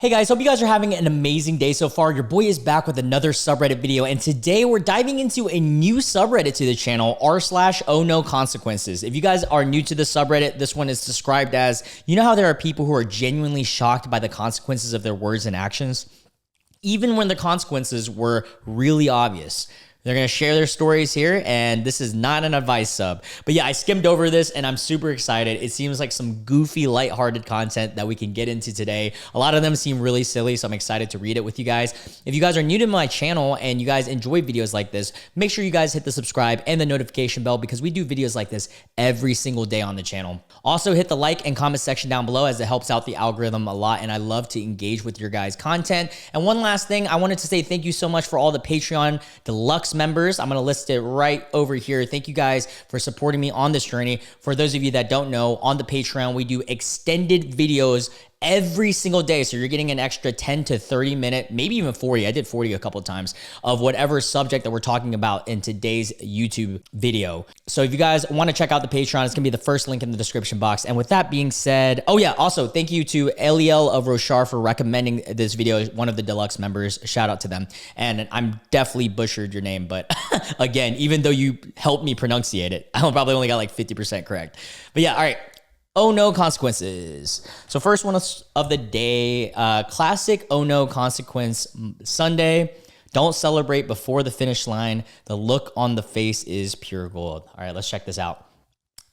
Hey guys, hope you guys are having an amazing day so far. Your boy is back with another subreddit video, and today we're diving into a new subreddit to the channel, r/OhNoConsequences. If you guys are new to the subreddit, this one is described as, you know how there are people who are genuinely shocked by the consequences of their words and actions, even when the consequences were really obvious. They're going to share their stories here, and this is not an advice sub. But yeah, I skimmed over this, and I'm super excited. It seems like some goofy, lighthearted content that we can get into today. A lot of them seem really silly, so I'm excited to read it with you guys. If you guys are new to my channel and you guys enjoy videos like this, make sure you guys hit the subscribe and the notification bell because we do videos like this every single day on the channel. Also, hit the like and comment section down below as it helps out the algorithm a lot, and I love to engage with your guys' content. And one last thing, I wanted to say thank you so much for all the Patreon Deluxe members. I'm going to list it right over here. Thank you guys for supporting me on this journey. For those of you that don't know, on the Patreon, we do extended videos every single day. So you're getting an extra 10 to 30 minute, maybe even 40. I did 40 a couple of times of whatever subject that we're talking about in today's YouTube video. So if you guys want to check out the Patreon, it's going to be the first link in the description box. And with that being said, oh yeah, also thank you to Eliel of Rochar for recommending this video, one of the deluxe members. Shout out to them. And I'm definitely butchered your name, but again, even though you helped me pronunciate it, I probably only got like 50% correct. But yeah, all right. Oh no consequences. So first one of the day, classic oh no consequence Sunday. Don't celebrate before the finish line. The look on the face is pure gold. All right, let's check this out.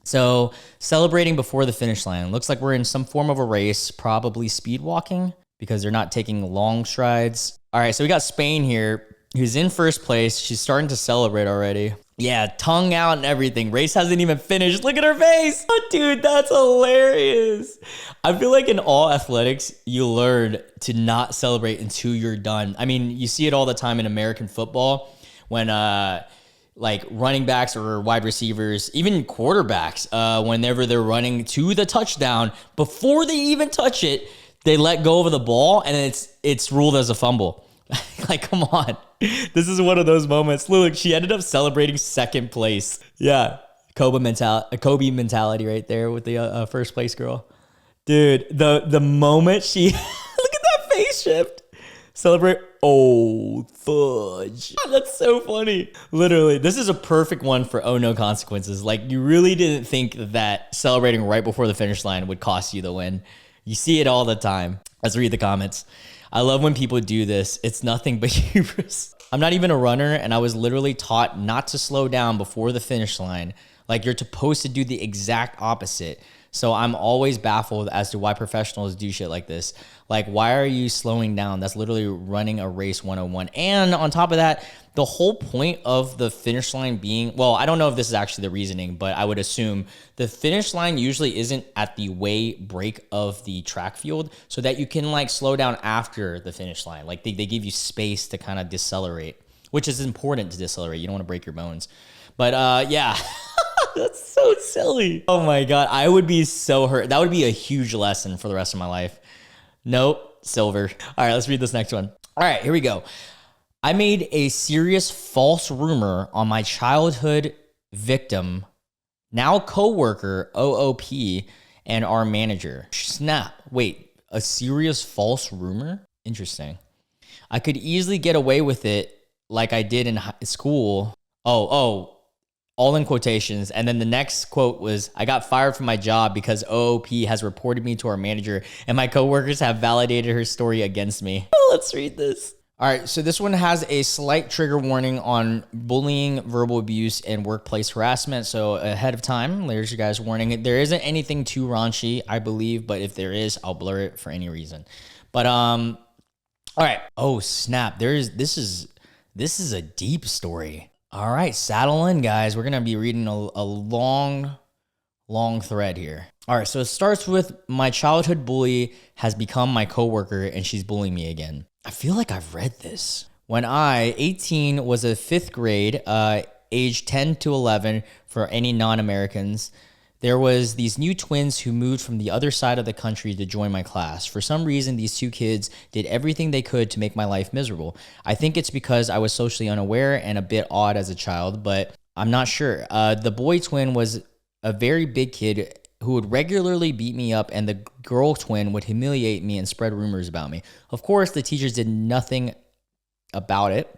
So celebrating before the finish line. Looks like we're in some form of a race, probably speed walking because they're not taking long strides. All right, so we got Spain here, who's in first place. She's starting to celebrate already. Yeah, tongue out and everything. Race hasn't even finished. Look at her face. Oh, dude, that's hilarious. I feel like in all athletics, you learn to not celebrate until you're done. I mean, you see it all the time in American football when like running backs or wide receivers, even quarterbacks, whenever they're running to the touchdown, before they even touch it, they let go of the ball and it's ruled as a fumble. Like, come on. This is one of those moments. Look, she ended up celebrating second place. Yeah. Kobe mentality right there with the first place girl. Dude, the moment she, look at that face shift. Celebrate. Oh, fudge. That's so funny. Literally, this is a perfect one for oh no consequences. Like, you really didn't think that celebrating right before the finish line would cost you the win. You see it all the time. Let's read the comments. I love when people do this. It's nothing but hubris. I'm not even a runner, and I was literally taught not to slow down before the finish line. Like, you're supposed to do the exact opposite. So I'm always baffled as to why professionals do shit like this. Like, why are you slowing down? That's literally running a race 101. And on top of that, the whole point of the finish line being, well, I don't know if this is actually the reasoning, but I would assume the finish line usually isn't at the way break of the track field so that you can like slow down after the finish line. Like they give you space to kind of decelerate, which is important to decelerate. You don't want to break your bones. But yeah. That's so silly. Oh my God. I would be so hurt. That would be a huge lesson for the rest of my life. Nope. Silver. All right, let's read this next one. All right, here we go. I made a serious false rumor on my childhood victim, now coworker, OOP, and our manager. Snap. Wait, a serious false rumor? Interesting. I could easily get away with it like I did in school. Oh. All in quotations. And then the next quote was, I got fired from my job because OOP has reported me to our manager and my coworkers have validated her story against me. Let's read this. All right, so this one has a slight trigger warning on bullying, verbal abuse, and workplace harassment. So ahead of time, there's your guys' warning. There isn't anything too raunchy, I believe, but if there is, I'll blur it for any reason. But all right. Oh, snap. This is a deep story. All right, saddle in, guys. We're going to be reading a long thread here. All right, so it starts with my childhood bully has become my coworker and she's bullying me again. I feel like I've read this. When I, 18, was a fifth grade, age 10 to 11 for any non-Americans, there was these new twins who moved from the other side of the country to join my class. For some reason, these two kids did everything they could to make my life miserable. I think it's because I was socially unaware and a bit odd as a child, but I'm not sure. The boy twin was a very big kid who would regularly beat me up, and the girl twin would humiliate me and spread rumors about me. Of course, the teachers did nothing about it.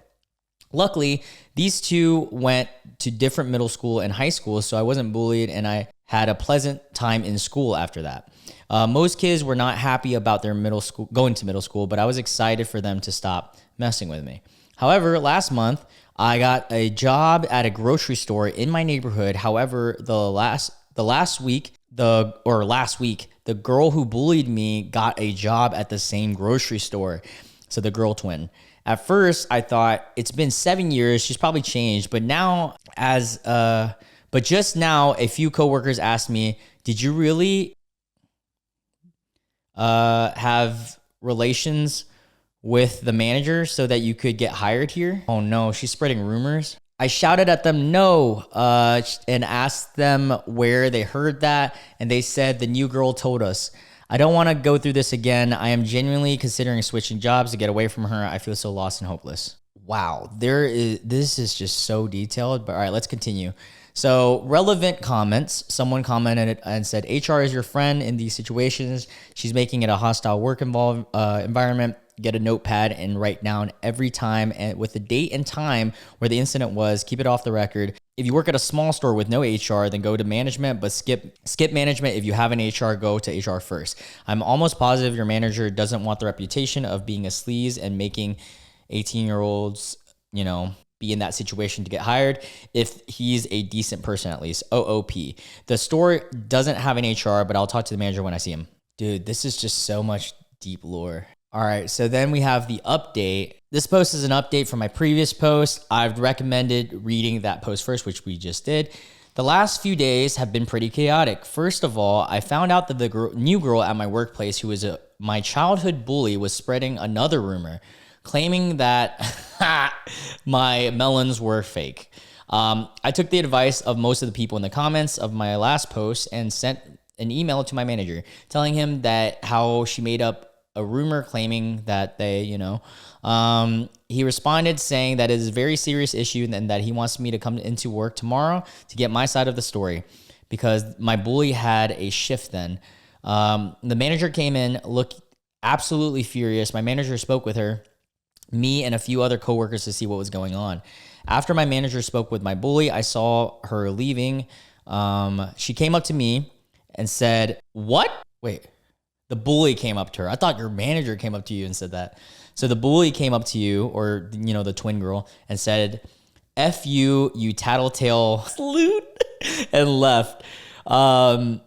Luckily, these two went to different middle school and high school, so I wasn't bullied and I had a pleasant time in school after that. Most kids were not happy about their going to middle school, but I was excited for them to stop messing with me. However, last month, I got a job at a grocery store in my neighborhood. However, last week, the girl who bullied me got a job at the same grocery store. So the girl twin. At first, I thought it's been 7 years. She's probably changed. But just now, a few coworkers asked me, "Did you really have relations with the manager so that you could get hired here?" Oh no, she's spreading rumors. I shouted at them no, and asked them where they heard that, and they said the new girl told us. I don't want to go through this again. I am genuinely considering switching jobs to get away from her. I feel so lost and hopeless. Wow, this is just so detailed, but all right, let's continue. So relevant comments, someone commented and said, HR is your friend in these situations. She's making it a hostile work environment. Get a notepad and write down every time and with the date and time where the incident was. Keep it off the record. If you work at a small store with no HR, then go to management, but skip management. If you have an HR, go to HR first. I'm almost positive your manager doesn't want the reputation of being a sleaze and making 18-year-olds, be in that situation to get hired. If he's a decent person, at least. OOP. The store doesn't have an HR, but I'll talk to the manager when I see him. Dude, this is just so much deep lore. All right, so then we have the update. This post is an update from my previous post. I've recommended reading that post first, which we just did. The last few days have been pretty chaotic. First of all, I found out that the new girl at my workplace, who was my childhood bully, was spreading another rumor, claiming that my melons were fake. I took the advice of most of the people in the comments of my last post and sent an email to my manager telling him that how she made up a rumor claiming that he responded saying that it is a very serious issue and that he wants me to come into work tomorrow to get my side of the story because my bully had a shift then. The manager came in, looked absolutely furious. My manager spoke with her, me and a few other coworkers to see what was going on. After my manager spoke with my bully, I saw her leaving. She came up to me and said, "What? Wait." The bully came up to her. I thought your manager came up to you and said that. So the bully came up to you, or, the twin girl, and said, F you, you tattletale salute, and left. I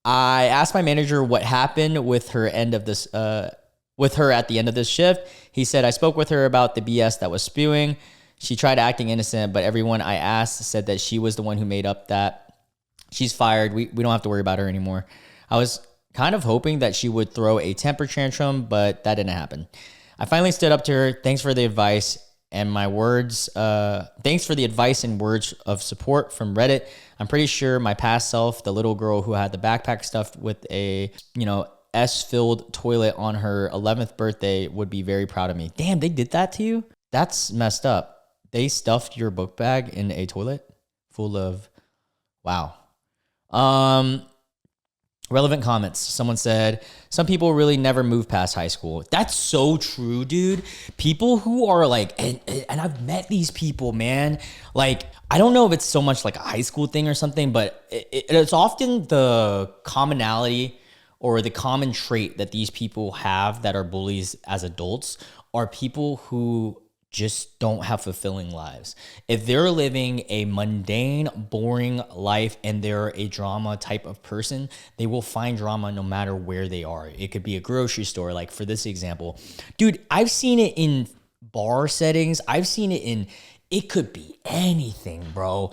asked my manager what happened with her with her at the end of this shift. He said, I spoke with her about the BS that was spewing. She tried acting innocent, but everyone I asked said that she was the one who made up that. She's fired. We don't have to worry about her anymore. I was kind of hoping that she would throw a temper tantrum, but that didn't happen. I finally stood up to her. Thanks for the advice and thanks for the advice and words of support from Reddit. I'm pretty sure my past self, the little girl who had the backpack stuffed with a, S-filled toilet on her 11th birthday, would be very proud of me. Damn, they did that to you? That's messed up. They stuffed your book bag in a toilet full of, wow. Relevant comments. Someone said, some people really never move past high school. That's so true, dude. People who are like, and I've met these people, man. Like, I don't know if it's so much like a high school thing or something, but it's often the commonality or the common trait that these people have that are bullies as adults are people who just don't have fulfilling lives. If they're living a mundane, boring life and they're a drama type of person, they will find drama no matter where they are. It could be a grocery store, like for this example. Dude, I've seen it in bar settings. I've seen it it could be anything, bro.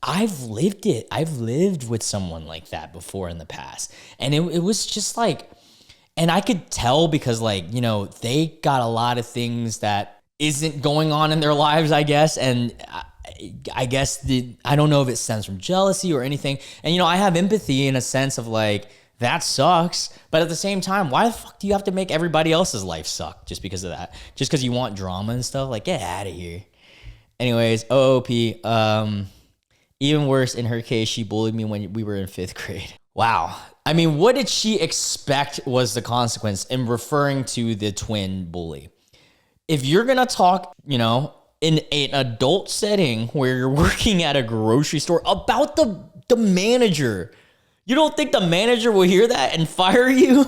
I've lived it. I've lived with someone like that before in the past. And it was just like, and I could tell because they got a lot of things that isn't going on in their lives, I guess. And I guess I don't know if it stems from jealousy or anything. And, I have empathy in a sense of like, that sucks. But at the same time, why the fuck do you have to make everybody else's life suck just because of that? Just because you want drama and stuff? Like, get out of here. Anyways, OOP. Even worse, in her case, she bullied me when we were in 5th grade. Wow. I mean, what did she expect was the consequence in referring to the twin bully? If you're going to talk, in an adult setting where you're working at a grocery store about the manager, you don't think the manager will hear that and fire you?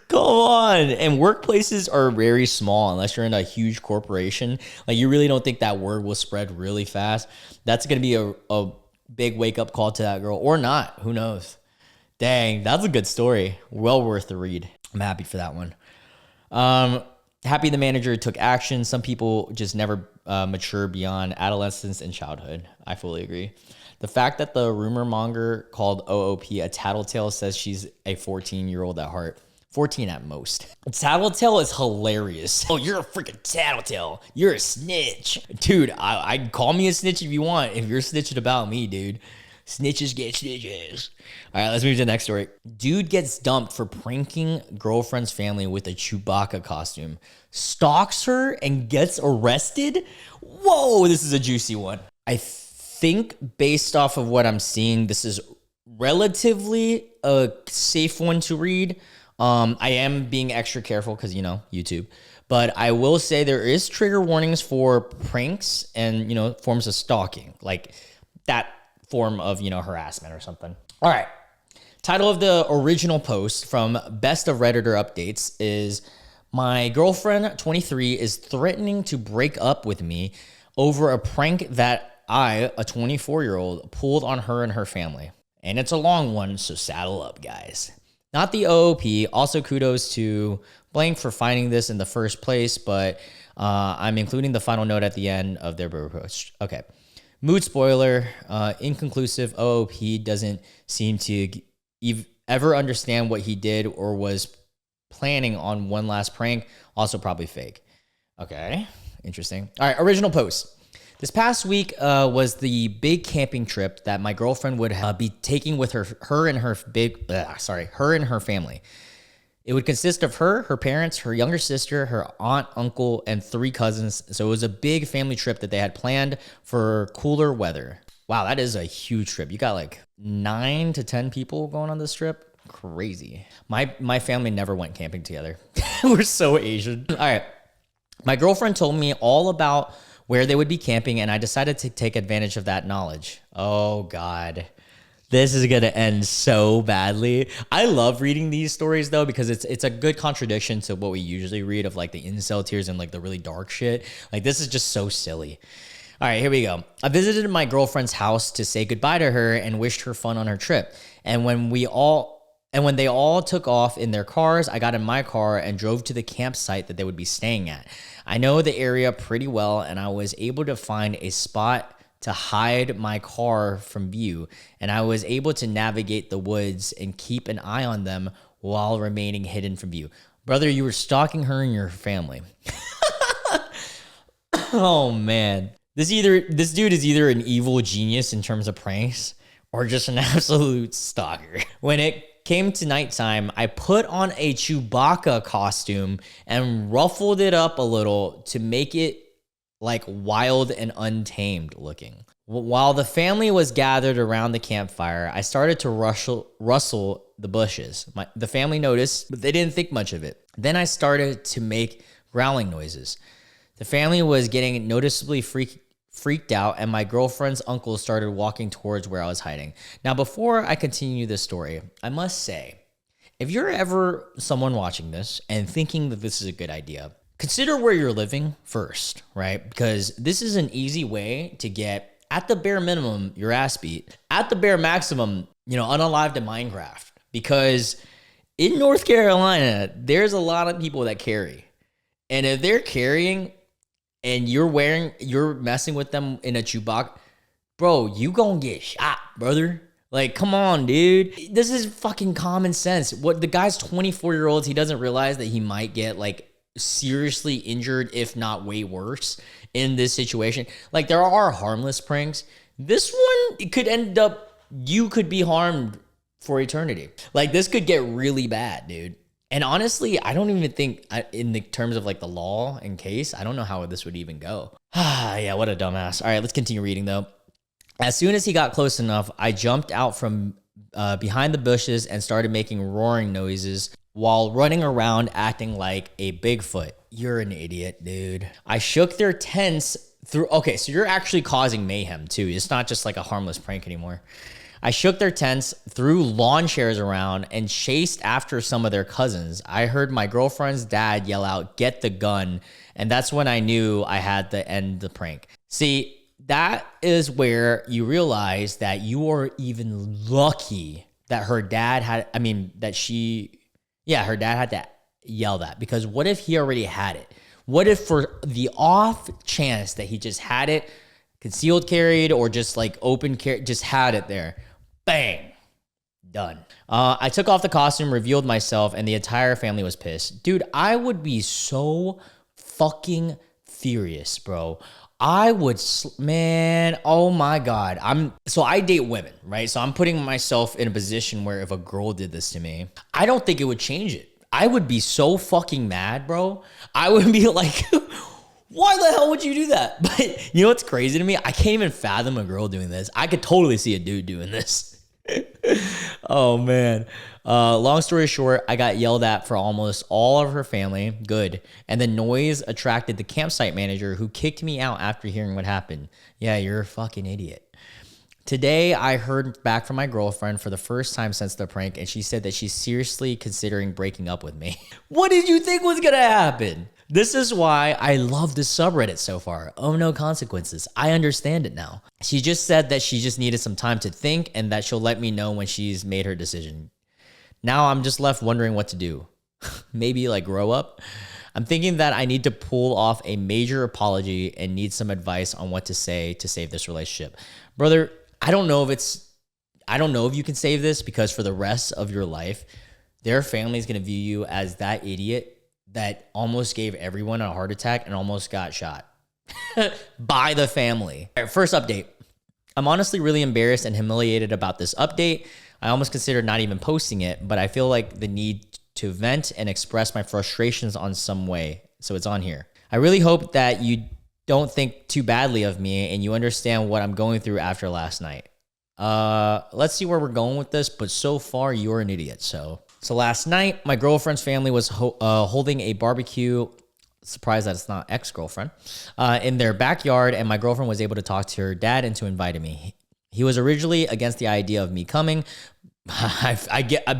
Come on. And workplaces are very small unless you're in a huge corporation. Like, you really don't think that word will spread really fast. That's going to be a big wake-up call to that girl, or not. Who knows? Dang, that's a good story. Well worth the read. I'm happy for that one. Happy the manager took action. Some people just never mature beyond adolescence and childhood. I fully agree. The fact that the rumor monger called OOP a tattletale says she's a 14-year-old at heart. 14 at most. Tattletale is hilarious. Oh, you're a freaking tattletale. You're a snitch. Dude, I call me a snitch if you want. If you're snitching about me, dude. Snitches get stitches. All right, let's move to the next story. Dude gets dumped for pranking girlfriend's family with a Chewbacca costume. Stalks her and gets arrested? Whoa, this is a juicy one. I think based off of what I'm seeing, this is relatively a safe one to read. I am being extra careful because, YouTube. But I will say there is trigger warnings for pranks and, forms of stalking. Like that form of, harassment or something. All right. Title of the original post from Best of Redditor Updates is, my girlfriend, 23, is threatening to break up with me over a prank that I, a 24-year-old, pulled on her and her family. And it's a long one, so saddle up, guys. Not the OOP. Also, kudos to Blank for finding this in the first place, but I'm including the final note at the end of their post. Okay. Mood spoiler, inconclusive. OOP doesn't seem to ever understand what he did or was planning on one last prank. Also probably fake. Okay, interesting. All right, original post. This past week was the big camping trip that my girlfriend would be taking with her and her family. It would consist of her parents, her younger sister, her aunt, uncle, and 3 cousins. So it was a big family trip that they had planned for cooler weather. Wow, that is a huge trip. You got like 9 to 10 people going on this trip. Crazy. My family never went camping together. We're so Asian. All right. My girlfriend told me all about where they would be camping, and I decided to take advantage of that knowledge. Oh, God. This is going to end so badly. I love reading these stories, though, because it's a good contradiction to what we usually read of, like, the incel tears and, like, the really dark shit. Like, this is just so silly. All right, here we go. I visited my girlfriend's house to say goodbye to her and wished her fun on her trip. And when they all took off in their cars, I got in my car and drove to the campsite that they would be staying at. I know the area pretty well, and I was able to find a spot to hide my car from view, and I was able to navigate the woods and keep an eye on them while remaining hidden from view. Brother, you were stalking her and your family. Oh, man. This dude is either an evil genius in terms of pranks or just an absolute stalker. When it came to nighttime, I put on a Chewbacca costume and ruffled it up a little to make it like wild and untamed looking. While the family was gathered around the campfire, I started to rustle the bushes. The family noticed, but they didn't think much of it. Then I started to make growling noises. The family was getting noticeably freaked out, and my girlfriend's uncle started walking towards where I was hiding. Now, before I continue this story, I must say, if you're ever someone watching this and thinking that this is a good idea, consider where you're living first, right? Because this is an easy way to get, at the bare minimum, your ass beat. At the bare maximum, unalived in Minecraft. Because in North Carolina, there's a lot of people that carry. And if they're carrying and you're messing with them in a Chewbacca, bro, you gonna get shot, brother. Like, come on, dude. This is fucking common sense. What the guy's 24-year-old, he doesn't realize that he might get like seriously injured, if not way worse, in this situation. Like, there are harmless pranks. This one, it could end up, you could be harmed for eternity. Like, this could get really bad, dude. And honestly, I don't even think in the terms of like the law and case, I don't know how this would even go. Yeah, what a dumbass. All right, let's continue reading though. As soon as he got close enough, I jumped out from behind the bushes and started making roaring noises while running around acting like a Bigfoot. You're an idiot, dude. I shook their tents through. Okay, so you're actually causing mayhem too. It's not just like a harmless prank anymore. I shook their tents, threw lawn chairs around, and chased after some of their cousins. I heard my girlfriend's dad yell out, "Get the gun." And that's when I knew I had to end the prank. See, that is where you realize that you are even lucky that her dad had, her dad had to yell that. Because what if he already had it? What if for the off chance that he just had it concealed carried or just like open carry, just had it there? Bang. Done. I took off the costume, revealed myself, and the entire family was pissed. Dude, I would be so fucking furious, bro. I would, man, oh my God. I date women, right? So I'm putting myself in a position where if a girl did this to me, I don't think it would change it. I would be so fucking mad, bro. I would be like, why the hell would you do that? But you know what's crazy to me? I can't even fathom a girl doing this. I could totally see a dude doing this. Oh, man. Long story short, I got yelled at for almost all of her family. Good. And the noise attracted the campsite manager who kicked me out after hearing what happened. Yeah, you're a fucking idiot. Today, I heard back from my girlfriend for the first time since the prank, and she said that she's seriously considering breaking up with me. What did you think was going to happen? This is why I love this subreddit so far. OhNoConsequences. I understand it now. She just said that she just needed some time to think and that she'll let me know when she's made her decision. Now I'm just left wondering what to do. Maybe like grow up? I'm thinking that I need to pull off a major apology and need some advice on what to say to save this relationship. Brother, I don't know if you can save this, because for the rest of your life, their family is going to view you as that idiot that almost gave everyone a heart attack and almost got shot by the family. All right, first update. I'm honestly really embarrassed and humiliated about this update. I almost considered not even posting it, but I feel like the need to vent and express my frustrations on some way. So it's on here. I really hope that you don't think too badly of me and you understand what I'm going through after last night. Let's see where we're going with this, but so far you're an idiot. So last night, my girlfriend's family was holding a barbecue. Surprised that it's not ex-girlfriend, in their backyard, and my girlfriend was able to talk to her dad into inviting me. He was originally against the idea of me coming. I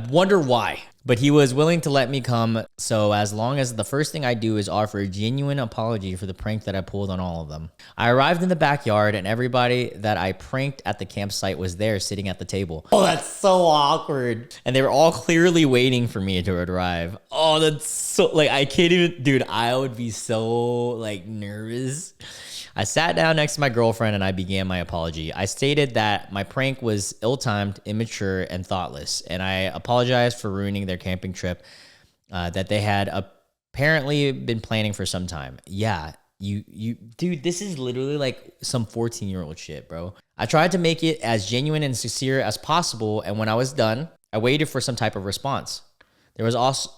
wonder why, but he was willing to let me come. So as long as the first thing I do is offer a genuine apology for the prank that I pulled on all of them. I arrived in the backyard and everybody that I pranked at the campsite was there sitting at the table. Oh, that's so awkward. And they were all clearly waiting for me to arrive. Oh, that's so, like, I can't even, dude, I would be so like nervous. I sat down next to my girlfriend and I began my apology. I stated that my prank was ill-timed, immature, and thoughtless, and I apologized for ruining their camping trip that they had apparently been planning for some time. Yeah, dude, this is literally like some 14-year-old shit, bro. I tried to make it as genuine and sincere as possible, and when I was done, I waited for some type of response.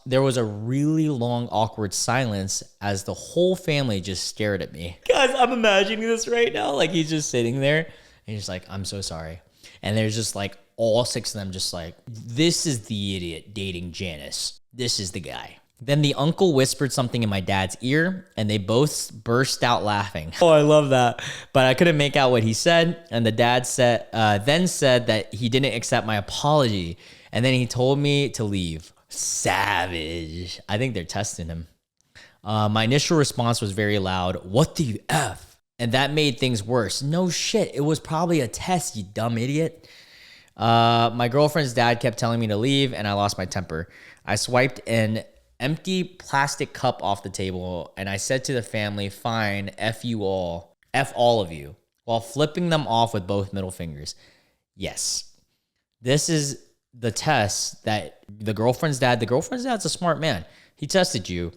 There was a really long, awkward silence as the whole family just stared at me. Guys, I'm imagining this right now. Like, he's just sitting there and he's like, "I'm so sorry." And there's just like all six of them just like, "This is the idiot dating Janice. This is the guy." Then the uncle whispered something in my dad's ear and they both burst out laughing. Oh, I love that. But I couldn't make out what he said. And the dad then said that he didn't accept my apology. And then he told me to leave. Savage. I think they're testing him. My initial response was very loud. "What the F?" And that made things worse. No shit. It was probably a test, you dumb idiot. My girlfriend's dad kept telling me to leave and I lost my temper. I swiped an empty plastic cup off the table and I said to the family, "Fine, F you all. F all of you," while flipping them off with both middle fingers. Yes. This is the test that the girlfriend's dad's a smart man. He tested you.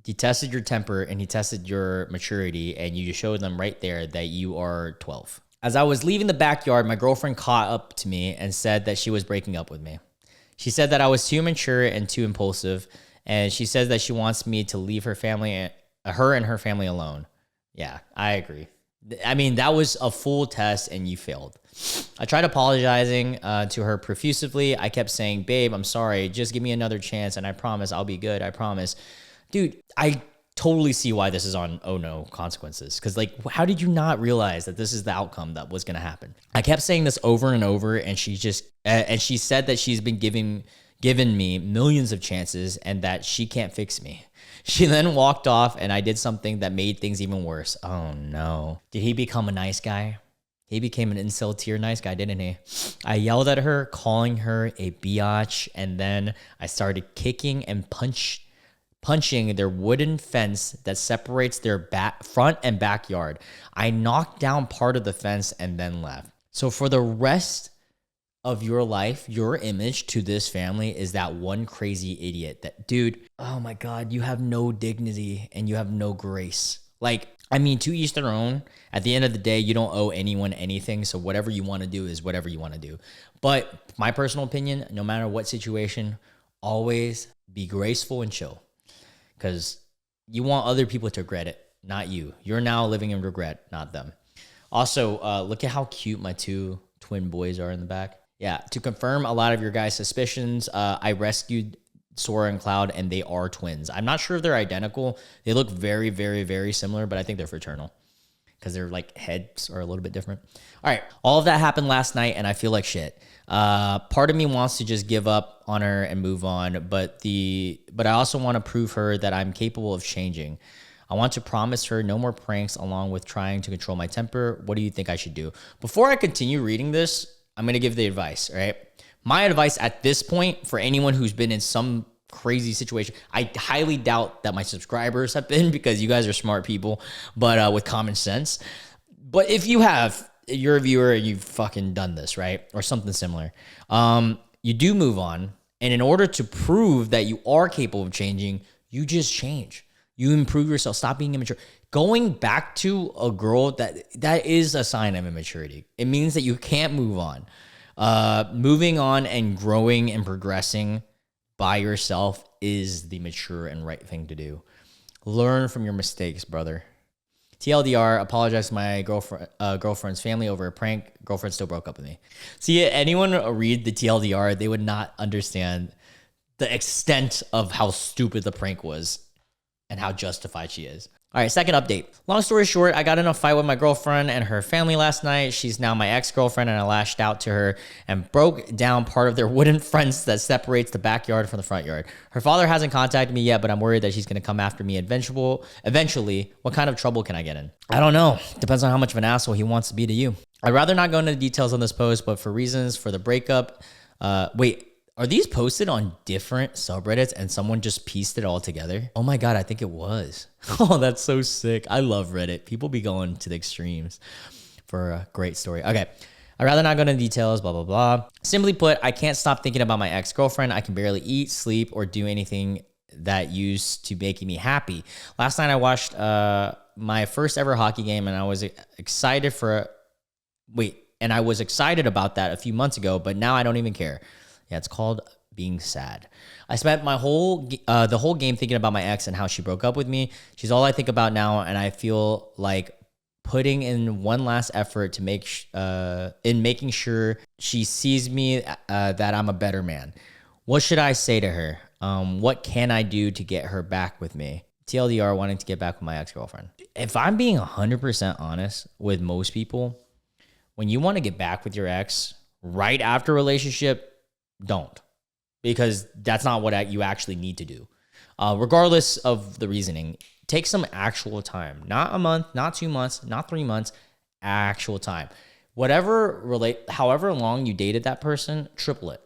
He tested your temper and he tested your maturity, and you just showed them right there that you are 12. As I was leaving the backyard, my girlfriend caught up to me and said that she was breaking up with me. She said that I was too immature and too impulsive, and she says that she wants me to leave her and her family alone. Yeah, I agree. I mean, that was a full test and you failed. I tried apologizing to her profusely. I kept saying, babe, I'm sorry. Just give me another chance and I promise I'll be good. I promise. Dude, I totally see why this is on Oh No Consequences. Because, like, how did you not realize that this is the outcome that was going to happen? I kept saying this over and over, and she said that she's been given me millions of chances and that she can't fix me. She then walked off, and I did something that made things even worse. Oh no. Did he become a nice guy? He became an incel tier nice guy, didn't he? I yelled at her, calling her a biatch, and then I started kicking and punching their wooden fence that separates their front and backyard. I knocked down part of the fence and then left. So for the rest of your life, your image to this family is that one crazy idiot that, dude, oh my God, you have no dignity and you have no grace. Like, I mean, to each their own. At the end of the day, you don't owe anyone anything. So whatever you want to do is whatever you want to do. But my personal opinion, no matter what situation, always be graceful and chill. Because you want other people to regret it, not you. You're now living in regret, not them. Also, look at how cute my two twin boys are in the back. Yeah, to confirm a lot of your guys' suspicions, I rescued Sora and Cloud, and they are twins. I'm not sure if they're identical. They look very, very, very similar, but I think they're fraternal because their like heads are a little bit different. All right, all of that happened last night, and I feel like shit. Part of me wants to just give up on her and move on, but I also want to prove her that I'm capable of changing. I want to promise her no more pranks along with trying to control my temper. What do you think I should do? Before I continue reading this, I'm going to give the advice, all right? My advice at this point for anyone who's been in some crazy situation, I highly doubt that my subscribers have been because you guys are smart people, but with common sense. But if you have, you're a viewer and you've fucking done this, right? Or something similar. You do move on. And in order to prove that you are capable of changing, you just change. You improve yourself. Stop being immature. Going back to a girl, that is a sign of immaturity. It means that you can't move on. Moving on and growing and progressing by yourself is the mature and right thing to do. Learn from your mistakes, brother. TLDR, apologize to my girlfriend's family over a prank. Girlfriend still broke up with me. See, anyone read the TLDR, they would not understand the extent of how stupid the prank was and how justified she is. All right, second update. Long story short, I got in a fight with my girlfriend and her family last night. She's now my ex-girlfriend, and I lashed out to her and broke down part of their wooden fence that separates the backyard from the front yard. Her father hasn't contacted me yet, but I'm worried that she's going to come after me eventually. What kind of trouble can I get in? I don't know. Depends on how much of an asshole he wants to be to you. I'd rather not go into the details on this post, but for reasons for the breakup, wait, are these posted on different subreddits and someone just pieced it all together? Oh my God, I think it was. Oh, that's so sick. I love Reddit. People be going to the extremes for a great story. Okay. I'd rather not go into details, blah, blah, blah. Simply put, I can't stop thinking about my ex-girlfriend. I can barely eat, sleep, or do anything that used to making me happy. Last night I watched my first ever hockey game, and I was excited about that a few months ago, but now I don't even care. Yeah, it's called being sad. I spent the whole game thinking about my ex and how she broke up with me. She's all I think about now, and I feel like putting in one last effort to making sure she sees me that I'm a better man. What should I say to her? What can I do to get her back with me? TLDR, wanting to get back with my ex-girlfriend. If I'm being 100% honest with most people, when you want to get back with your ex right after a relationship, don't, because that's not what you actually need to do. Regardless of the reasoning, take some actual time, not a month, not 2 months, not 3 months, actual time. However long you dated that person, triple it.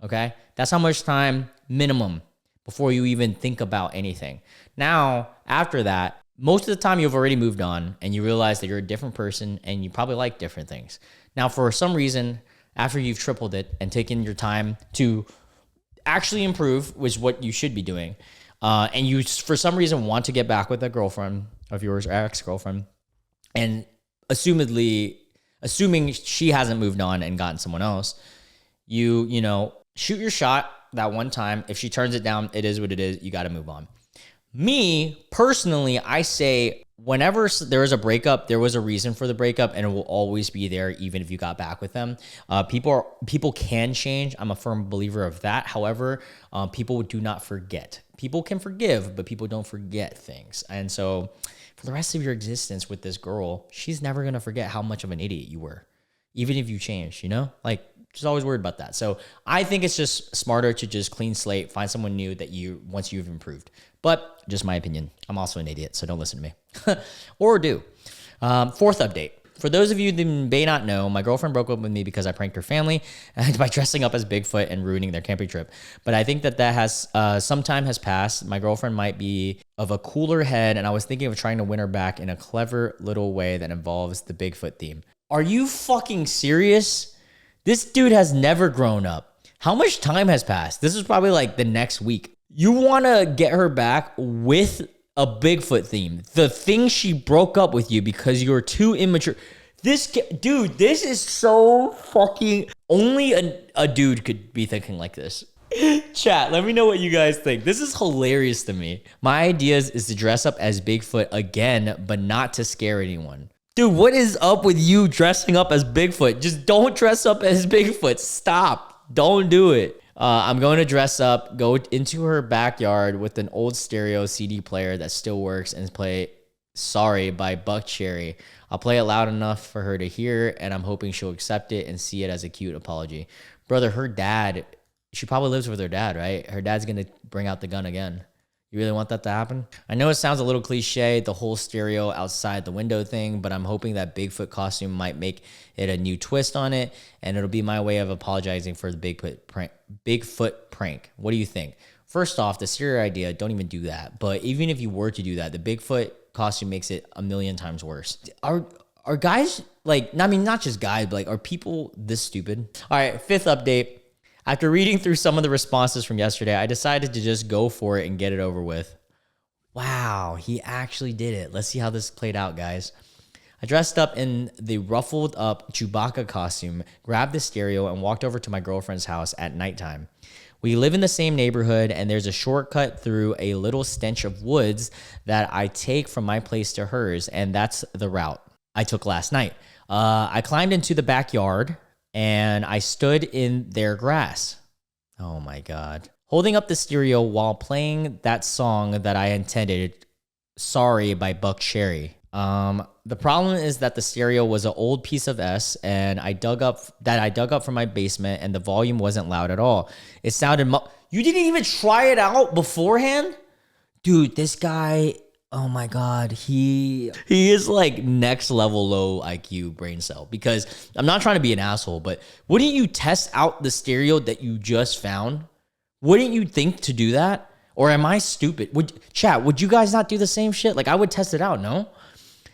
Okay. That's how much time minimum before you even think about anything. Now, after that, most of the time you've already moved on and you realize that you're a different person and you probably like different things. Now, for some reason, after you've tripled it and taken your time to actually improve, which is what you should be doing, and you, for some reason, want to get back with a girlfriend of yours or ex-girlfriend, and assuming she hasn't moved on and gotten someone else, you shoot your shot that one time. If she turns it down, it is what it is. You got to move on. Me, personally, I say whenever there was a breakup, there was a reason for the breakup, and it will always be there, even if you got back with them. People can change. I'm a firm believer of that. However, people do not forget. People can forgive, but people don't forget things. And so for the rest of your existence with this girl, she's never going to forget how much of an idiot you were, even if you changed, you know? Like, just always worried about that. So I think it's just smarter to just clean slate, find someone new that once you've improved. But just my opinion. I'm also an idiot, so don't listen to me. Or do. Fourth update. For those of you that may not know, my girlfriend broke up with me because I pranked her family by dressing up as Bigfoot and ruining their camping trip. But I think that has some time has passed. My girlfriend might be of a cooler head, and I was thinking of trying to win her back in a clever little way that involves the Bigfoot theme. Are you fucking serious? This dude has never grown up. How much time has passed? This is probably like the next week. You want to get her back with a Bigfoot theme. The thing she broke up with you because you were too immature. Dude, this is so fucking... Only a dude could be thinking like this. Chat, let me know what you guys think. This is hilarious to me. My idea is to dress up as Bigfoot again, but not to scare anyone. Dude, what is up with you dressing up as Bigfoot? Just don't dress up as Bigfoot. Stop. Don't do it. I'm going to dress up, go into her backyard with an old stereo CD player that still works and play Sorry by Buck Cherry. I'll play it loud enough for her to hear, and I'm hoping she'll accept it and see it as a cute apology. Brother, her dad, she probably lives with her dad, right? Her dad's going to bring out the gun again. You really want that to happen? I know it sounds a little cliche, the whole stereo outside the window thing, but I'm hoping that Bigfoot costume might make it a new twist on it, and it'll be my way of apologizing for the Bigfoot prank. What do you think? First off, the stereo idea, don't even do that. But even if you were to do that, the Bigfoot costume makes it a million times worse. Are guys, like, I mean, not just guys, but like, are people this stupid? All right, fifth update. After reading through some of the responses from yesterday, I decided to just go for it and get it over with. Wow, he actually did it. Let's see how this played out, guys. I dressed up in the ruffled up Chewbacca costume, grabbed the stereo, and walked over to my girlfriend's house at nighttime. We live in the same neighborhood, and there's a shortcut through a little stench of woods that I take from my place to hers, and that's the route I took last night. I climbed into the backyard, and I stood in their grass. Oh my God. Holding up the stereo while playing that song that I intended, Sorry by Buck Cherry. The problem is that the stereo was an old piece of S, and I dug up from my basement, and the volume wasn't loud at all. It sounded you didn't even try it out beforehand? Dude, this guy, oh my God, he is like next level low IQ brain cell, because I'm not trying to be an asshole, but wouldn't you test out the stereo that you just found? Wouldn't you think to do that? Or am I stupid? Would you guys not do the same shit? Like, I would test it out, no?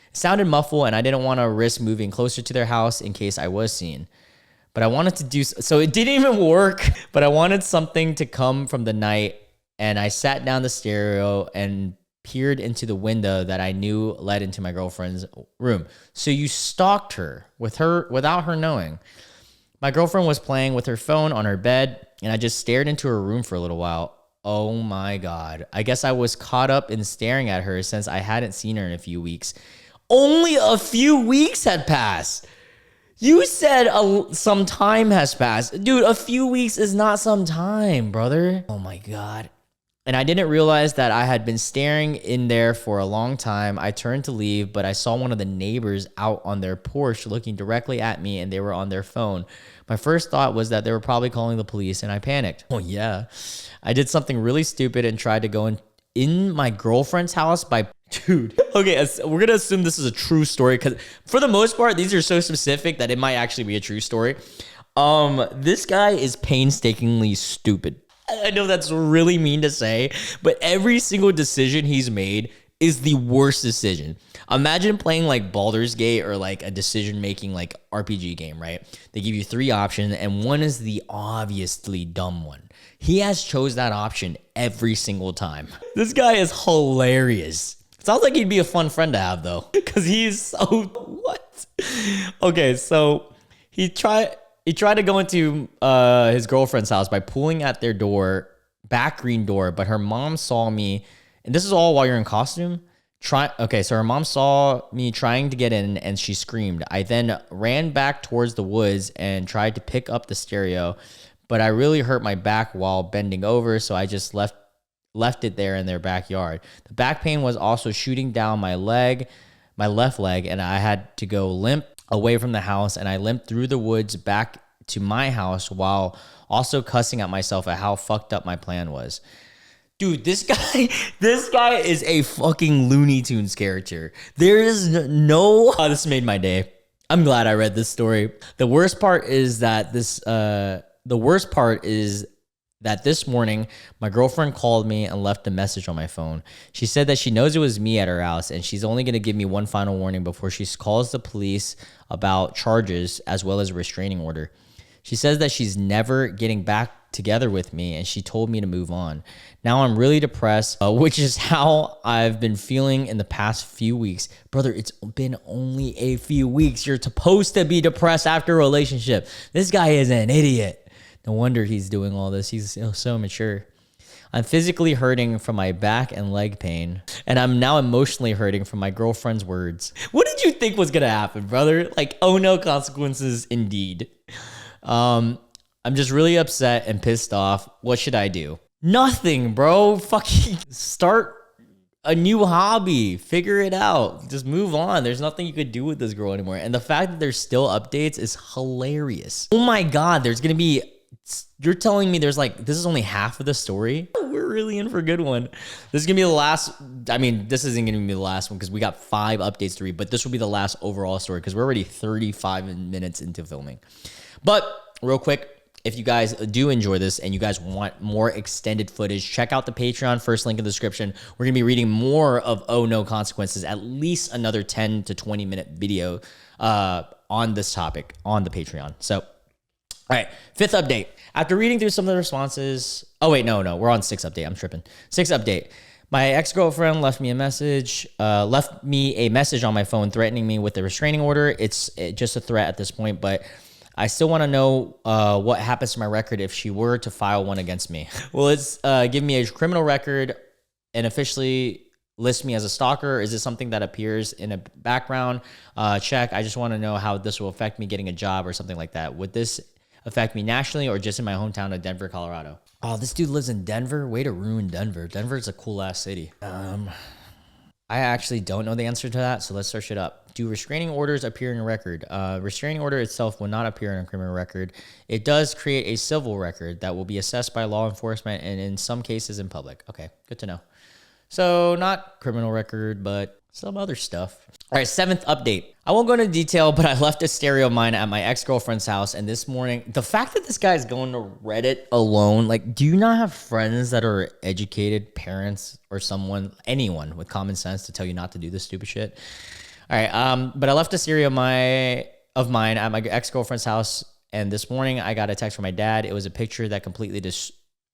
It sounded muffled, and I didn't want to risk moving closer to their house in case I was seen. But I wanted to do so. It didn't even work, but I wanted something to come from the night, and I sat down the stereo and peered into the window that I knew led into my girlfriend's room. So you stalked her without her knowing. My girlfriend was playing with her phone on her bed, and I just stared into her room for a little while. Oh my God. I guess I was caught up in staring at her since I hadn't seen her in a few weeks. Only a few weeks had passed. You said some time has passed. Dude, a few weeks is not some time, brother. Oh my God. And I didn't realize that I had been staring in there for a long time. I turned to leave, but I saw one of the neighbors out on their porch looking directly at me, and they were on their phone. My first thought was that they were probably calling the police, and I panicked. Oh yeah. I did something really stupid and tried to go in my girlfriend's house by... Dude. Okay, we're going to assume this is a true story, because for the most part, these are so specific that it might actually be a true story. This guy is painstakingly stupid. I know that's really mean to say, but every single decision he's made is the worst decision. Imagine playing like Baldur's Gate or like a decision-making like RPG game, right? They give you 3 options, and one is the obviously dumb one. He has chose that option every single time. This guy is hilarious. Sounds like he'd be a fun friend to have, though, because he's so... What? Okay, so he tried to go into his girlfriend's house by pulling at their back green door, but her mom saw me, and this is all while you're in costume. Okay, so her mom saw me trying to get in and she screamed. I then ran back towards the woods and tried to pick up the stereo, but I really hurt my back while bending over, so I just left it there in their backyard. The back pain was also shooting down my left leg, and I had to go limp away from the house, and I limped through the woods back to my house while also cussing at myself at how fucked up my plan was. Dude, this guy is a fucking Looney Tunes character. There is no, this made my day. I'm glad I read this story. The worst part is that this morning, my girlfriend called me and left a message on my phone. She said that she knows it was me at her house and she's only going to give me one final warning before she calls the police about charges as well as a restraining order. She says that she's never getting back together with me and she told me to move on. Now I'm really depressed, which is how I've been feeling in the past few weeks. Brother, it's been only a few weeks. You're supposed to be depressed after a relationship. This guy is an idiot. No wonder he's doing all this. He's so mature. I'm physically hurting from my back and leg pain, and I'm now emotionally hurting from my girlfriend's words. What did you think was going to happen, brother? Like, oh no consequences indeed. I'm just really upset and pissed off. What should I do? Nothing, bro. Fucking start a new hobby. Figure it out. Just move on. There's nothing you could do with this girl anymore. And the fact that there's still updates is hilarious. Oh my God, there's going to be... You're telling me there's like, this is only half of the story? We're really in for a good one. This is going to be the last, I mean, this isn't going to be the last one because we got 5 updates to read, but this will be the last overall story because we're already 35 minutes into filming. But real quick, if you guys do enjoy this and you guys want more extended footage, check out the Patreon, first link in the description. We're going to be reading more of Oh No Consequences, at least another 10 to 20 minute video on this topic on the Patreon. So, all right, 5th update. After reading through some of the responses, oh wait, no, we're on 6th update. I'm tripping. 6th update. My ex-girlfriend left me a message on my phone threatening me with a restraining order. It's just a threat at this point, but I still want to know what happens to my record if she were to file one against me. Will it give me a criminal record and officially list me as a stalker? Or is it something that appears in a background check? I just want to know how this will affect me getting a job or something like that. Would this affect me nationally or just in my hometown of Denver, Colorado? Oh, this dude lives in Denver? Way to ruin Denver. Denver's a cool-ass city. I actually don't know the answer to that, so let's search it up. Do restraining orders appear in a record? Restraining order itself will not appear in a criminal record. It does create a civil record that will be assessed by law enforcement and in some cases in public. Okay, good to know. So not criminal record, but some other stuff. All right, 7th update. I won't go into detail, but I left a stereo of mine at my ex-girlfriend's house, and this morning, the fact that this guy is going to Reddit alone, like, do you not have friends that are educated, parents, or anyone with common sense to tell you not to do this stupid shit? All right, but I left a stereo of mine at my ex-girlfriend's house, and this morning I got a text from my dad. It was a picture that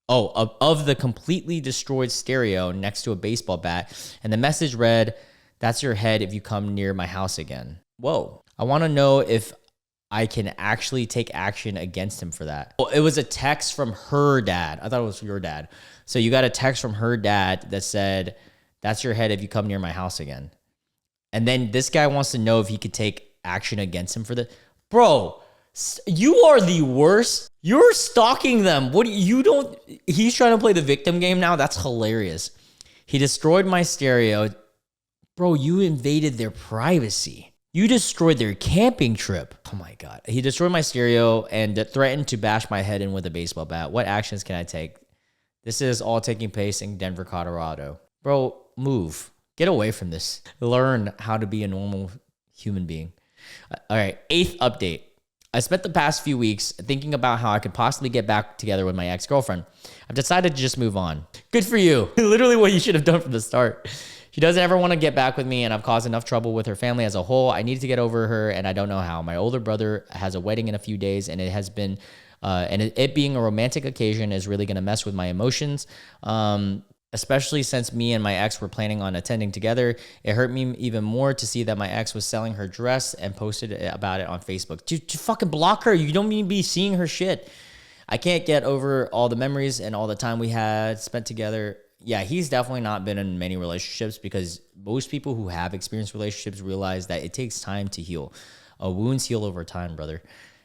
of the completely destroyed stereo next to a baseball bat, and the message read, "That's your head if you come near my house again." Whoa. I want to know if I can actually take action against him for that. Well, it was a text from her dad. I thought it was your dad. So you got a text from her dad that said, "That's your head if you come near my house again." And then this guy wants to know if he could take action against him for the... Bro, you are the worst. You're stalking them. He's trying to play the victim game now? That's hilarious. He destroyed my stereo. Bro, you invaded their privacy. You destroyed their camping trip. Oh my God. He destroyed my stereo and threatened to bash my head in with a baseball bat. What actions can I take? This is all taking place in Denver, Colorado. Bro, move. Get away from this. Learn how to be a normal human being. All right, 8th update. I spent the past few weeks thinking about how I could possibly get back together with my ex-girlfriend. I've decided to just move on. Good for you. Literally what you should have done from the start. She doesn't ever want to get back with me, and I've caused enough trouble with her family as a whole. I need to get over her, and I don't know how. My older brother has a wedding in a few days, and it being a romantic occasion is really going to mess with my emotions. Especially since me and my ex were planning on attending together. It hurt me even more to see that my ex was selling her dress and posted about it on Facebook. Dude, fucking block her. You don't need to be seeing her shit. I can't get over all the memories and all the time we had spent together. Yeah, he's definitely not been in many relationships because most people who have experienced relationships realize that it takes time to heal. Wounds heal over time, brother.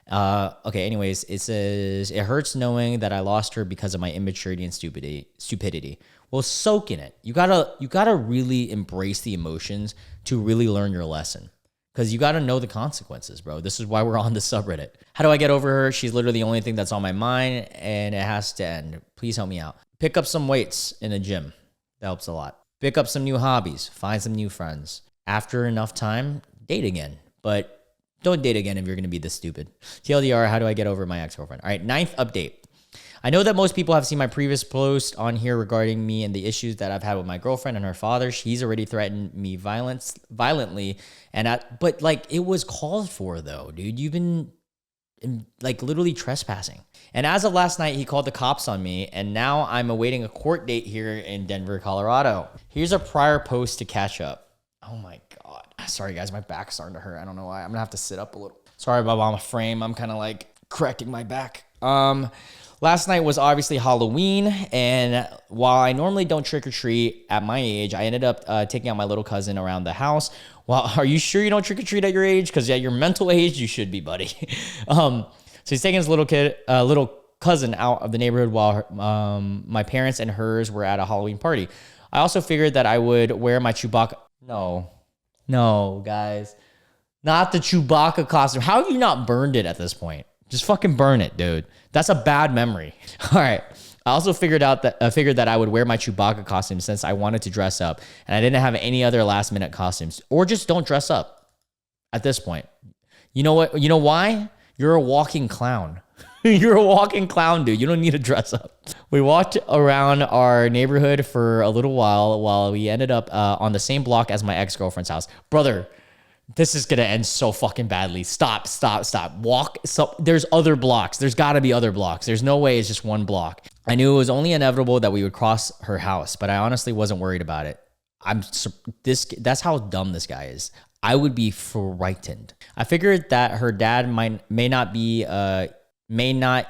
Okay, anyways, it says, it hurts knowing that I lost her because of my immaturity and stupidity. Well, soak in it. You gotta really embrace the emotions to really learn your lesson. Because you gotta know the consequences, bro. This is why we're on the subreddit. How do I get over her? She's literally the only thing that's on my mind, and it has to end. Please help me out. Pick up some weights in a gym. That helps a lot. Pick up some new hobbies. Find some new friends. After enough time, date again. But don't date again if you're gonna be this stupid. TLDR, how do I get over my ex-girlfriend? All right, 9th update. I know that most people have seen my previous post on here regarding me and the issues that I've had with my girlfriend and her father. She's already threatened me violently, but like it was called for though, dude. You've been like literally trespassing. And as of last night, he called the cops on me, and now I'm awaiting a court date here in Denver, Colorado. Here's a prior post to catch up. Oh my God. Sorry guys, my back's starting to hurt. I don't know why. I'm gonna have to sit up a little. Sorry about my frame. I'm kind of like cracking my back. Last night was obviously Halloween, and while I normally don't trick-or-treat at my age, I ended up taking out my little cousin around the house. Well, are you sure you don't trick-or-treat at your age? Because at your mental age, you should be, buddy. So he's taking his little cousin out of the neighborhood while my parents and hers were at a Halloween party. I also figured that I would wear my Chewbacca. No, guys. Not the Chewbacca costume. How have you not burned it at this point? Just fucking burn it, dude. That's a bad memory. All right. I also figured that I would wear my Chewbacca costume since I wanted to dress up, and I didn't have any other last minute costumes. Or just don't dress up at this point. You know what? You know why? You're a walking clown. You're a walking clown, dude. You don't need to dress up. We walked around our neighborhood for a little while we ended up on the same block as my ex-girlfriend's house. Brother, this is going to end so fucking badly. Stop. Walk. So there's other blocks. There's got to be other blocks. There's no way it's just one block. I knew it was only inevitable that we would cross her house, but I honestly wasn't worried about it. That's how dumb this guy is. I would be frightened. I figured that her dad may not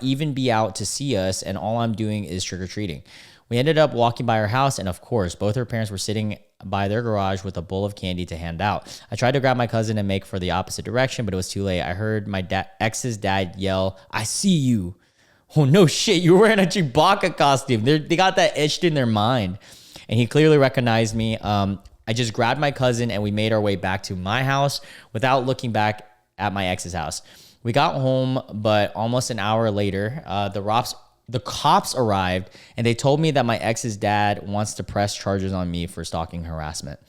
even be out to see us, and all I'm doing is trick-or-treating. We ended up walking by her house, and of course, both her parents were sitting by their garage with a bowl of candy to hand out. I tried to grab my cousin and make for the opposite direction, but it was too late. I heard my ex's dad yell, "I see you." Oh, no shit, you're wearing a Chewbacca costume. They got that etched in their mind. And he clearly recognized me. I just grabbed my cousin and we made our way back to my house without looking back at my ex's house. We got home, but almost an hour later, the cops arrived, and they told me that my ex's dad wants to press charges on me for stalking harassment.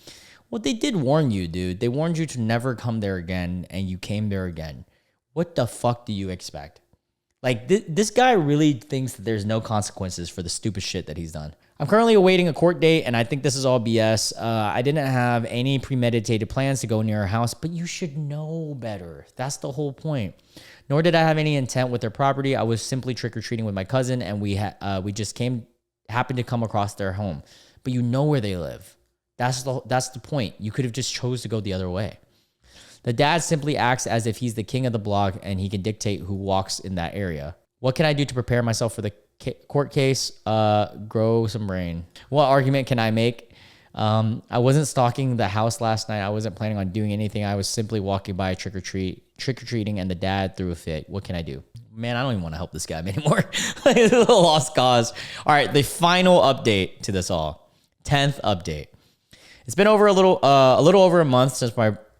Well, they did warn you, dude. They warned you to never come there again, and you came there again. What the fuck do you expect? Like, this guy really thinks that there's no consequences for the stupid shit that he's done. I'm currently awaiting a court date, and I think this is all BS. I didn't have any premeditated plans to go near her house, but you should know better. That's the whole point. Nor did I have any intent with their property. I was simply trick-or-treating with my cousin, and we just happened to come across their home. But you know where they live. That's the point. You could have just chose to go the other way. The dad simply acts as if he's the king of the block, and he can dictate who walks in that area. What can I do to prepare myself for the court case? Grow some brain. What argument can I make? I wasn't stalking the house last night. I wasn't planning on doing anything. I was simply walking by trick-or-treating, and the dad threw a fit. What can I do? Man, I don't even want to help this guy anymore. It's a lost cause. All right, the final update to this all. 10th update. It's been over a little over a month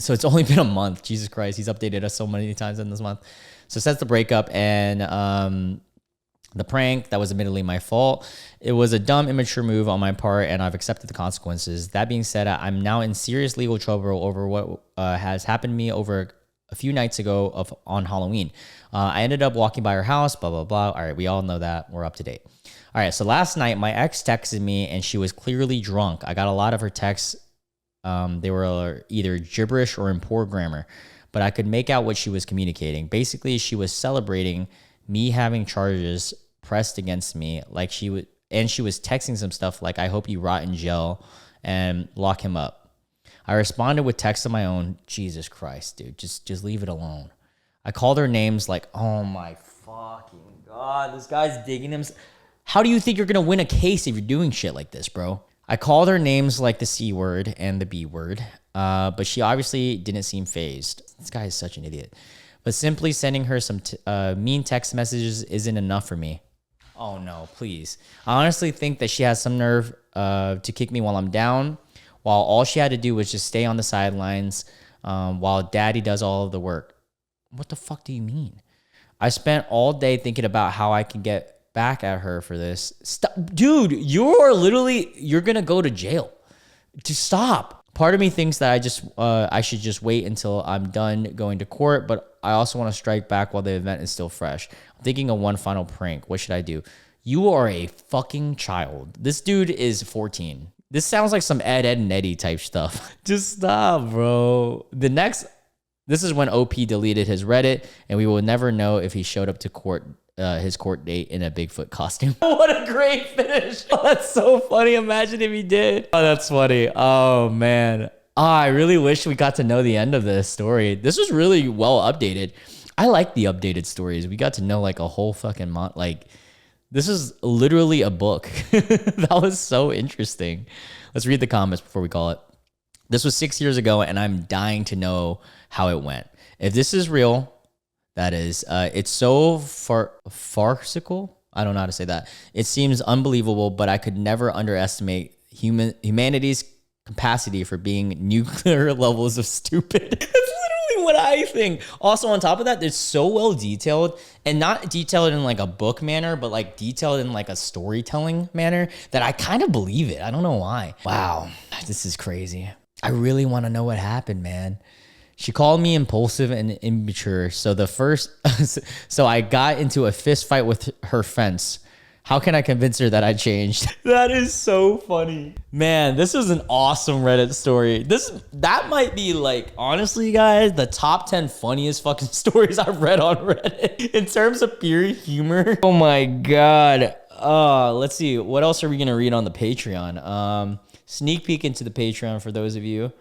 so it's only been a month. Jesus Christ, he's updated us so many times in this month. So since the breakup and the prank, that was admittedly my fault. It was a dumb, immature move on my part, and I've accepted the consequences. That being said, I'm now in serious legal trouble over what has happened to me over a few nights ago on Halloween. I ended up walking by her house, blah, blah, blah. All right, we all know that. We're up to date. All right, so last night, my ex texted me, and she was clearly drunk. I got a lot of her texts. They were either gibberish or in poor grammar, but I could make out what she was communicating. Basically, she was celebrating me having charges pressed against me, like she was texting some stuff like, "I hope you rot in jail and lock him up." I responded with text of my own. Jesus Christ, dude, just leave it alone. I called her names like, oh my fucking God, this guy's digging him. How do you think you're gonna win a case if you're doing shit like this, bro? I called her names like the C word and the B word, but she obviously didn't seem fazed. This guy is such an idiot. But simply sending her some mean text messages isn't enough for me. Oh no, please. I honestly think that she has some nerve to kick me while I'm down, while all she had to do was just stay on the sidelines while daddy does all of the work. What the fuck do you mean? I spent all day thinking about how I can get back at her for this. Stop. Dude, you're gonna go to jail. Just stop. Part of me thinks that I should just wait until I'm done going to court, but I also want to strike back while the event is still fresh. I'm thinking of one final prank. What should I do? You are a fucking child. This dude is 14. This sounds like some Ed, and Eddie type stuff. Just stop, bro. This is when OP deleted his Reddit, and we will never know if he showed up to court, his court date in a Bigfoot costume. What a great finish. Oh, that's so funny. Imagine if he did. Oh, that's funny. Oh, man. Oh, I really wish we got to know the end of this story. This was really well updated. I like the updated stories. We got to know like a whole fucking month. Like, this is literally a book. That was so interesting. Let's read the comments before we call it. This was 6 years ago, and I'm dying to know how it went. If this is real, that is, it's so farcical. I don't know how to say that. It seems unbelievable, but I could never underestimate humanity's capacity for being nuclear levels of stupid. That's literally what I think. Also, on top of that, it's so well detailed, and not detailed in like a book manner, but like detailed in like a storytelling manner, that I kind of believe it. I don't know why. Wow, this is crazy. I really want to know what happened, man. She called me impulsive and immature. So I got into a fist fight with her fence. How can I convince her that I changed? That is so funny. Man, this is an awesome Reddit story. That might be like, honestly, guys, the top 10 funniest fucking stories I've read on Reddit in terms of pure humor. Oh my God. Let's see. What else are we going to read on the Patreon? Sneak peek into the Patreon for those of you.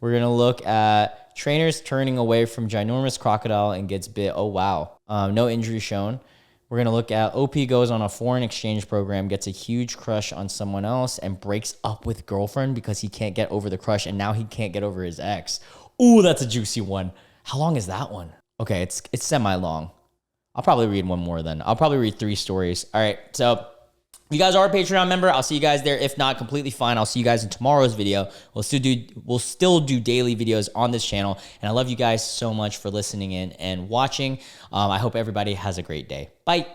We're going to look at trainers turning away from ginormous crocodile and gets bit. Oh, wow. No injury shown. We're going to look at OP goes on a foreign exchange program, gets a huge crush on someone else, and breaks up with girlfriend because he can't get over the crush, and now he can't get over his ex. Ooh, that's a juicy one. How long is that one? Okay, it's semi-long. I'll probably read one more then. I'll probably read 3 stories. All right, so if you guys are a Patreon member, I'll see you guys there. If not, completely fine. I'll see you guys in tomorrow's video. We'll still do daily videos on this channel. And I love you guys so much for listening in and watching. I hope everybody has a great day. Bye.